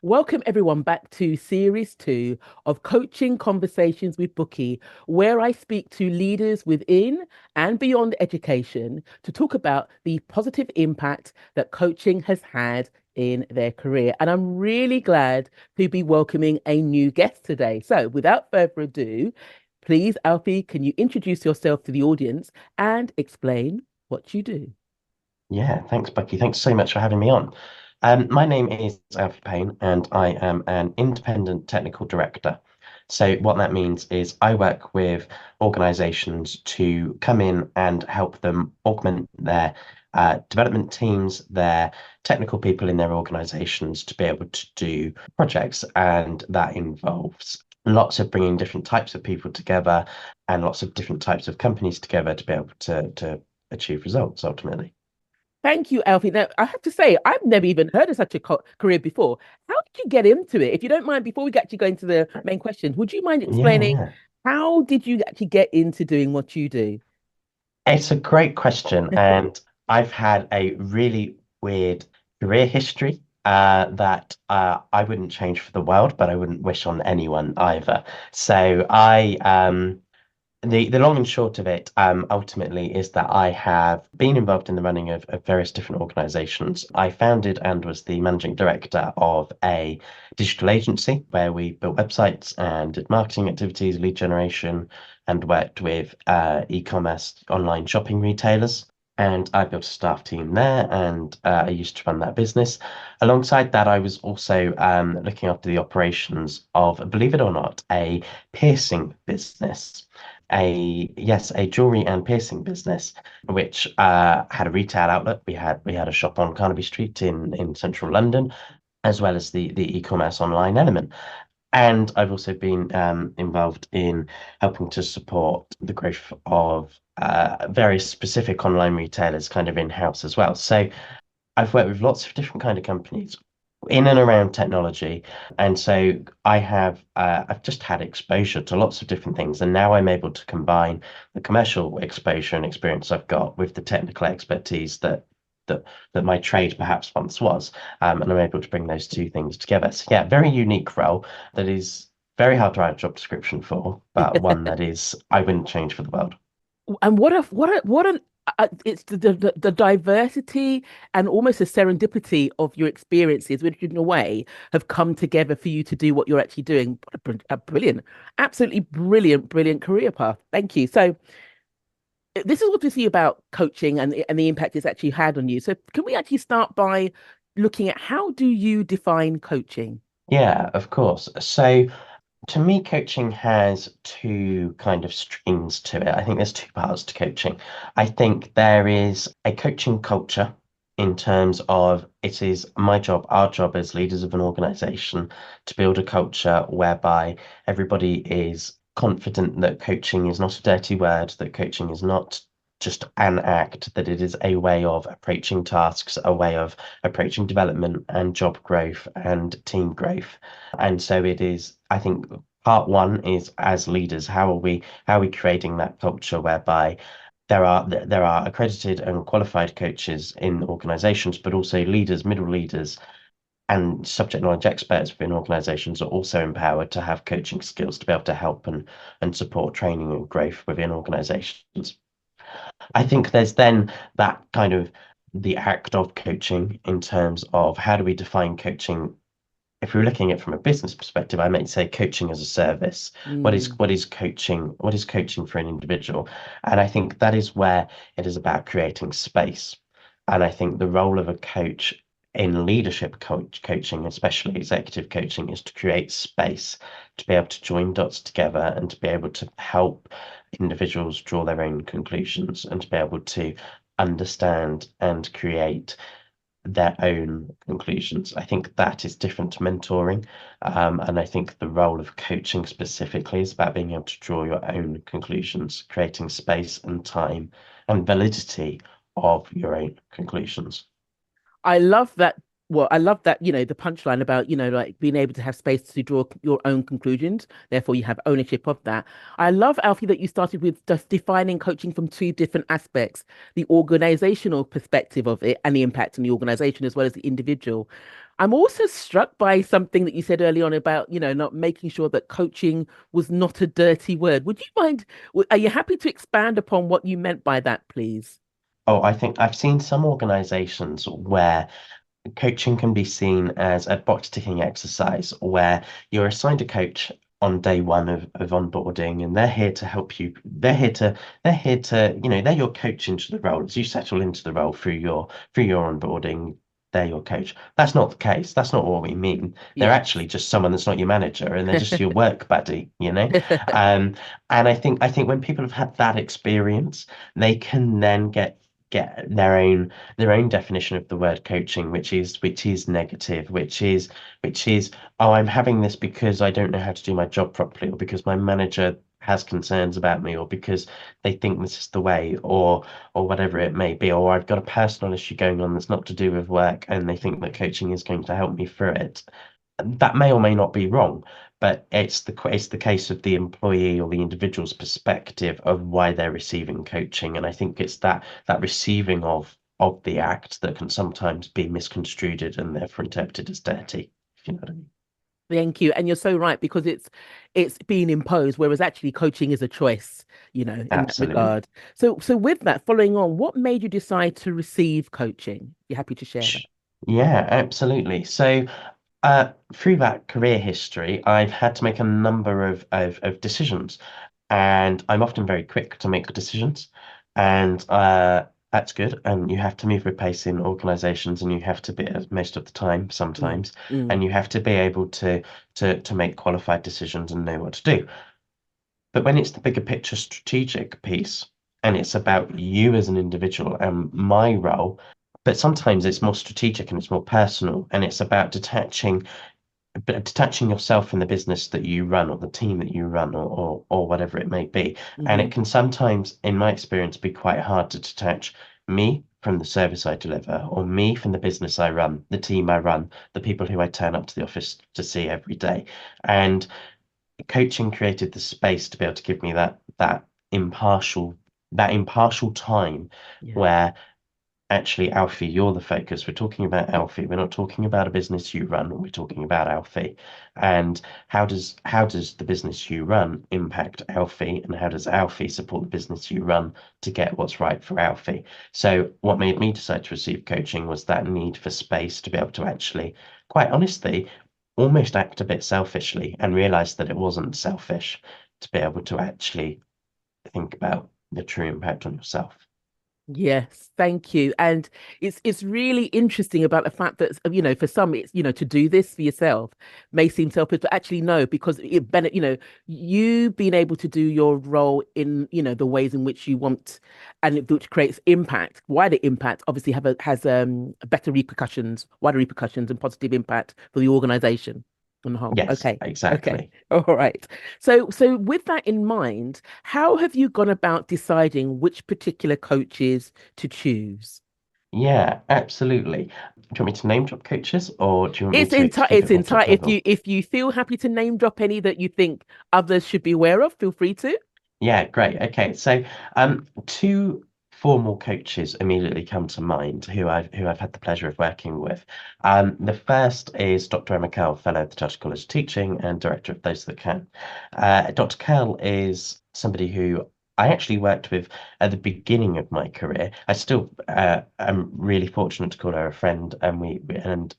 Welcome everyone back to series two of Coaching Conversations with Bukky, where I speak to leaders within and beyond education to talk about the positive impact that coaching has had in their career. And I'm really glad to be welcoming a new guest today. So without further ado, please, Alfie, can you introduce yourself to the audience and explain what you do? Yeah, thanks, Bucky. Thanks so much for having me on. My name is Alfie Payne, and I am an independent technical director. So, what that means is I work with organizations to come in and help them augment their development teams, their technical people in their organizations to be able to do projects. And that involves lots of bringing different types of people together and lots of different types of companies together to be able to achieve results ultimately. Thank you, Alfie. Now, I have to say, I've never even heard of such a career before. How did you get into it? If you don't mind, before we actually go into the main questions, would you mind Yeah, explaining yeah. how did you actually get into doing what you do? It's a great question, and I've had a really weird career history that I wouldn't change for the world, but I wouldn't wish on anyone either. So the long and short of it, ultimately, is that I have been involved in the running of various different organizations. I founded and was the managing director of a digital agency where we built websites and did marketing activities, lead generation, and worked with e-commerce online shopping retailers. And I built a staff team there, and I used to run that business. Alongside that, I was also looking after the operations of, believe it or not, a piercing business a jewelry and piercing business, which had a retail outlet. We had a shop on Carnaby Street in central London, as well as the e-commerce online element. And I've also been involved in helping to support the growth of various specific online retailers kind of in-house as well. So I've worked with lots of different kind of companies in and around technology, and so I've just had exposure to lots of different things, and now I'm able to combine the commercial exposure and experience I've got with the technical expertise that my trade perhaps once was, and I'm able to bring those two things together. So yeah, very unique role that is very hard to write a job description for, but one that is I wouldn't change for the world. And what an it's the diversity and almost the serendipity of your experiences, which in a way have come together for you to do what you're actually doing. What a brilliant, absolutely brilliant career path. Thank you. So this is what we see about coaching and the impact it's actually had on you. So can we actually start by looking at how do you define coaching? Yeah, of course. So to me, coaching has two kind of streams to it. I think there's two parts to coaching. I think there is a coaching culture in terms of it is my job, our job as leaders of an organization to build a culture whereby everybody is confident that coaching is not a dirty word, that coaching is not just an act, that it is a way of approaching tasks, a way of approaching development and job growth and team growth. And so it is, I think part one is as leaders, how are we creating that culture whereby there are accredited and qualified coaches in organizations, but also leaders, middle leaders, and subject knowledge experts within organizations are also empowered to have coaching skills to be able to help and support training and growth within organizations. I think there's then that kind of the act of coaching in terms of how do we define coaching. If we're looking at it from a business perspective, I might say coaching as a service. What is Mm. what is coaching? What is coaching for an individual? And I think that is where it is about creating space. And I think the role of a coach in leadership coaching, especially executive coaching, is to create space to be able to join dots together and to be able to help individuals draw their own conclusions and to be able to understand and create their own conclusions. I think that is different to mentoring. And I think the role of coaching specifically is about being able to draw your own conclusions, creating space and time and validity of your own conclusions. I love that. Well, I love that, the punchline about, like being able to have space to draw your own conclusions. Therefore, you have ownership of that. I love, Alfie, that you started with just defining coaching from two different aspects, the organizational perspective of it and the impact on the organization as well as the individual. I'm also struck by something that you said early on about, not making sure that coaching was not a dirty word. Would you mind, are you happy to expand upon what you meant by that, please? Oh, I think I've seen some organizations where coaching can be seen as a box ticking exercise where you're assigned a coach on day one of onboarding, and they're here to help you. They're your coach into the role. As you settle into the role through your onboarding, they're your coach. That's not the case. That's not what we mean. They're Yes. actually just someone that's not your manager, and they're just your work buddy. Um, and I think when people have had that experience, they can then get their own definition of the word coaching, which is negative, which is, oh, I'm having this because I don't know how to do my job properly, or because my manager has concerns about me, or because they think this is the way, or whatever it may be, or I've got a personal issue going on that's not to do with work, and they think that coaching is going to help me through it. That may or may not be wrong, but it's the case of the employee or the individual's perspective of why they're receiving coaching, and I think it's that receiving of the act that can sometimes be misconstrued and therefore interpreted as dirty. If you know what I mean? Thank you. And you're so right because it's being imposed, whereas actually coaching is a choice, in that Absolutely. regard. So with that, following on, what made you decide to receive coaching? You're happy to share that? Yeah, absolutely. So, through that career history, I've had to make a number of decisions, and I'm often very quick to make decisions, and that's good. And you have to move with pace in organizations, and you have to be most of the time, Mm, sometimes, mm, and you have to be able to make qualified decisions and know what to do. But when it's the bigger picture strategic piece, and it's about you as an individual and my role, but sometimes it's more strategic and it's more personal, and it's about detaching yourself from the business that you run, or the team that you run, or whatever it may be. And it hmm can sometimes, in my experience, be quite hard to detach me from the service I deliver, or me from the business I run, the team I run, the people who I turn up to the office to see every day. And coaching created the space to be able to give me impartial that impartial time Yeah. where actually, Alfie, you're the focus. We're talking about Alfie. We're not talking about a business you run. We're talking about Alfie. And how does the business you run impact Alfie, and how does Alfie support the business you run to get what's right for Alfie? So what made me decide to receive coaching was that need for space to be able to actually, quite honestly, almost act a bit selfishly, and realize that it wasn't selfish to be able to actually think about the true impact on yourself. Yes, thank you. And it's really interesting about the fact that for some it's to do this for yourself may seem selfish, but actually no, because you being able to do your role in the ways in which you want, and which creates impact, wider impact, obviously has better repercussions, wider repercussions and positive impact for the organization on the whole. Yes, Okay. Okay. exactly. All right. So with that in mind, how have you gone about deciding which particular coaches to choose? Yeah, absolutely. Do you want me to name drop coaches, or do you want me It's to entire keep it's it more entire top level? if you feel happy to name drop any that you think others should be aware of, feel free to. Yeah, great. Okay, so two formal coaches immediately come to mind who I've had the pleasure of working with. The first is Dr. Emma Curl, Fellow of the Chartered College of Teaching and Director of Those That Can. Dr. Curl is somebody who I actually worked with at the beginning of my career. I still am really fortunate to call her a friend, and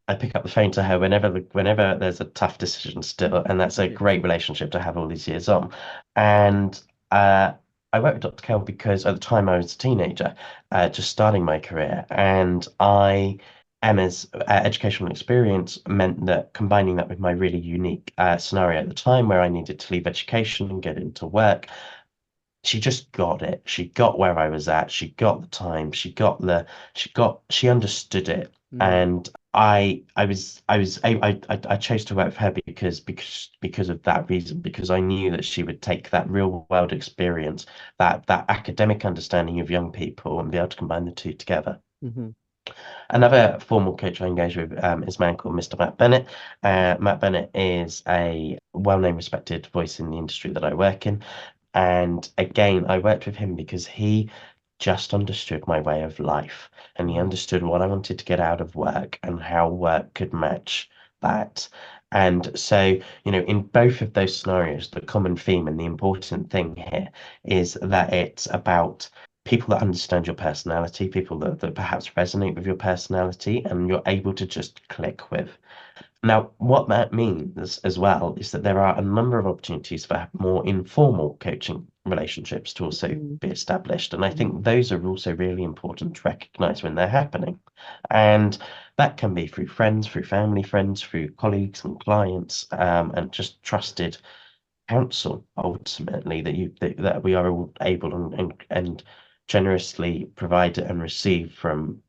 I pick up the phone to her whenever there's a tough decision still, and that's a Brilliant. great relationship to have all these years on. And uh, I worked with Dr. Kell because at the time I was a teenager, just starting my career, and Emma's educational experience meant that combining that with my really unique scenario at the time, where I needed to leave education and get into work, she just got it. She got where I was at. She got the time. She understood it. Mm, And I chose to work with her because of that reason, because I knew that she would take that real world experience, that academic understanding of young people, and be able to combine the two together. hmm Another formal coach I engage with is a man called Mr. Matt Bennett. Matt Bennett is a well-known, respected voice in the industry that I work in. And again, I worked with him because just understood my way of life, and he Mm. understood what I wanted to get out of work and how work could match that. And so, in both of those scenarios, the common theme and the important thing here is that it's about people that understand your personality, people that perhaps resonate with your personality, and you're able to just click with. Now, what that means as well is that there are a number of opportunities for more informal coaching relationships to also Mm. be established. And I Mm. think those are also really important to recognize when they're happening. And that can be through friends, through family friends, through colleagues and clients, and just trusted counsel ultimately that we are all able and generously provide and receive from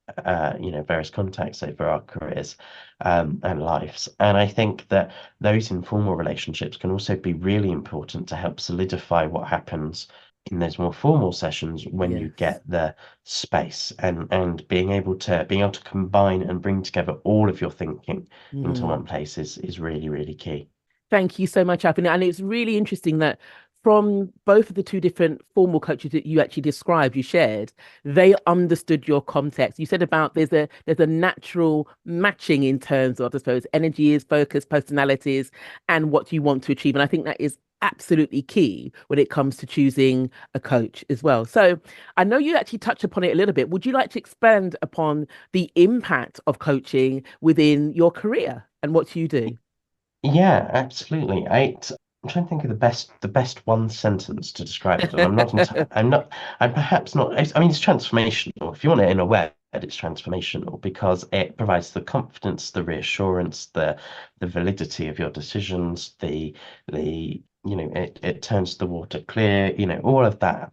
various contacts over our careers and lives. And I think that those informal relationships can also be really important to help solidify what happens in those more formal sessions when you Yes. get the space and being able to combine and bring together all of your thinking into Mm. one place is really, really key. Thank you so much, Alfie. And it's really interesting that from both of the two different formal coaches that you actually described, you shared, they understood your context. You said about there's a natural matching in terms of, I suppose, energies, focus, personalities, and what you want to achieve. And I think that is absolutely key when it comes to choosing a coach as well. So I know you actually touched upon it a little bit. Would you like to expand upon the impact of coaching within your career and what you do? Yeah, absolutely. I'm trying to think of the best one sentence to describe it, and I'm perhaps not. I mean, it's transformational. If you want it in a word, it's transformational because it provides the confidence, the reassurance, the validity of your decisions, it turns the water clear. All of that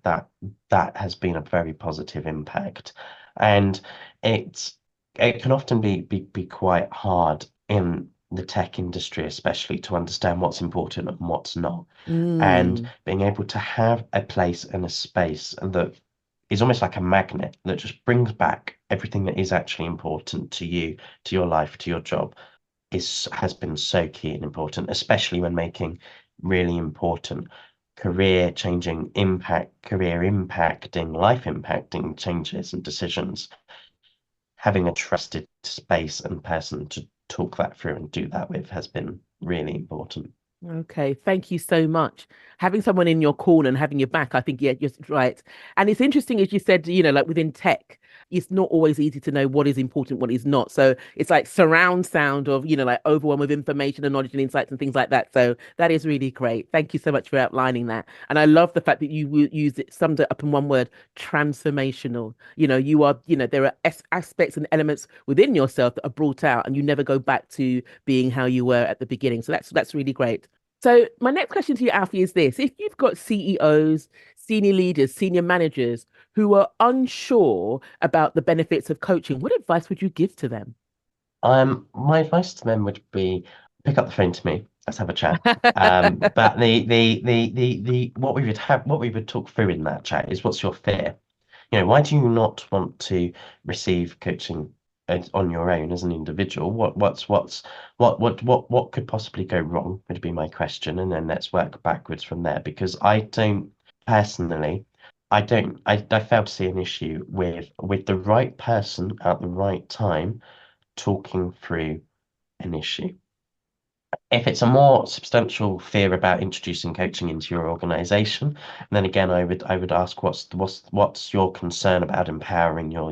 has been a very positive impact, and it's it can often be quite hard in the tech industry, especially to understand what's important and what's not. And Mm. being able to have a place and a space that is almost like a magnet that just brings back everything that is actually important to you, to your life, to your job, has been so key and important, especially when making really important career impacting, life impacting changes and decisions. Having a trusted space and person to talk that through and do that with has been really important. Okay, thank you so much. Having someone in your corner and having your back, I think, yeah, you're right. And it's interesting, as you said, like within tech, it's not always easy to know what is important, what is not. So it's like surround sound of, like overwhelm with information and knowledge and insights and things like that. So that is really great. Thank you so much for outlining that. And I love the fact that you used it, summed it up in one word, transformational. You are, there are aspects and elements within yourself that are brought out and you never go back to being how you were at the beginning. So that's really great. So my next question to you, Alfie, is this. If you've got CEOs, senior leaders, senior managers who are unsure about the benefits of coaching, what advice would you give to them? My advice to them would be pick up the phone to me. Let's have a chat. But what we would talk through in that chat is what's your fear? Why do you not want to receive coaching on your own as an individual? What could possibly go wrong would be my question, and then let's work backwards from there. Because I don't personally, I fail to see an issue with the right person at the right time talking through an issue. If it's a more substantial fear about introducing coaching into your organization, then again, I would ask what's your concern about empowering your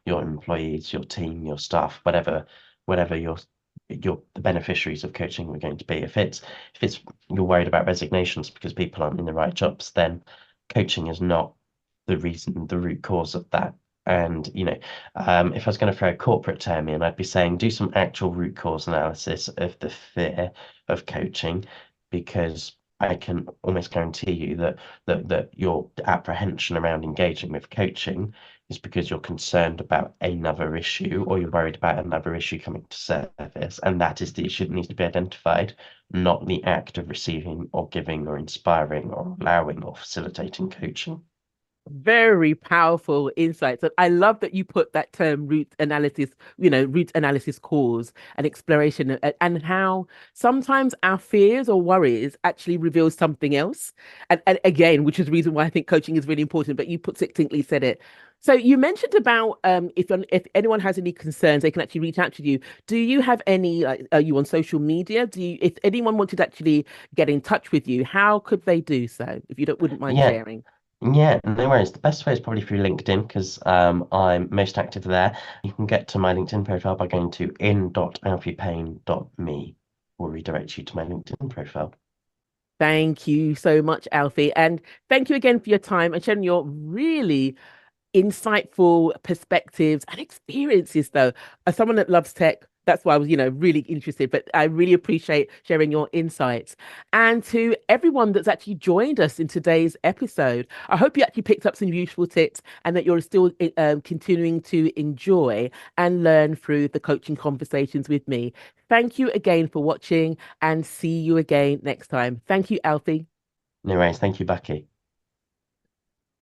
employees, your team, your staff, whatever your the beneficiaries of coaching are going to be. If it's you're worried about resignations because people aren't in the right jobs, then coaching is not the root cause of that. And if I was going to throw a corporate term in, I'd be saying do some actual root cause analysis of the fear of coaching, because I can almost guarantee you that your apprehension around engaging with coaching is because you're concerned about another issue, or you're worried about another issue coming to surface, and that is the issue that needs to be identified, not the act of receiving or giving or inspiring or allowing or facilitating coaching. Very powerful insights. And I love that you put that term root analysis, root analysis cause and exploration, and how sometimes our fears or worries actually reveal something else. And again, which is the reason why I think coaching is really important, but you put succinctly said it. So you mentioned about if anyone has any concerns, they can actually reach out to you. Do you have any, like, are you on social media? Do you, if anyone wanted to actually get in touch with you, how could they do so? If you don't wouldn't mind Yeah, sharing. yeah, no worries. The best way is probably through LinkedIn because I'm most active there. You can get to my LinkedIn profile by going to in.alfiepayne.me will redirect you to my LinkedIn profile. Thank you so much, Alfie. And thank you again for your time and sharing your really insightful perspectives and experiences, though. As someone that loves tech, that's why I was, really interested. But I really appreciate sharing your insights. And to everyone that's actually joined us in today's episode, I hope you actually picked up some useful tips and that you're still continuing to enjoy and learn through the coaching conversations with me. Thank you again for watching and see you again next time. Thank you, Alfie. No worries. Thank you, Bucky.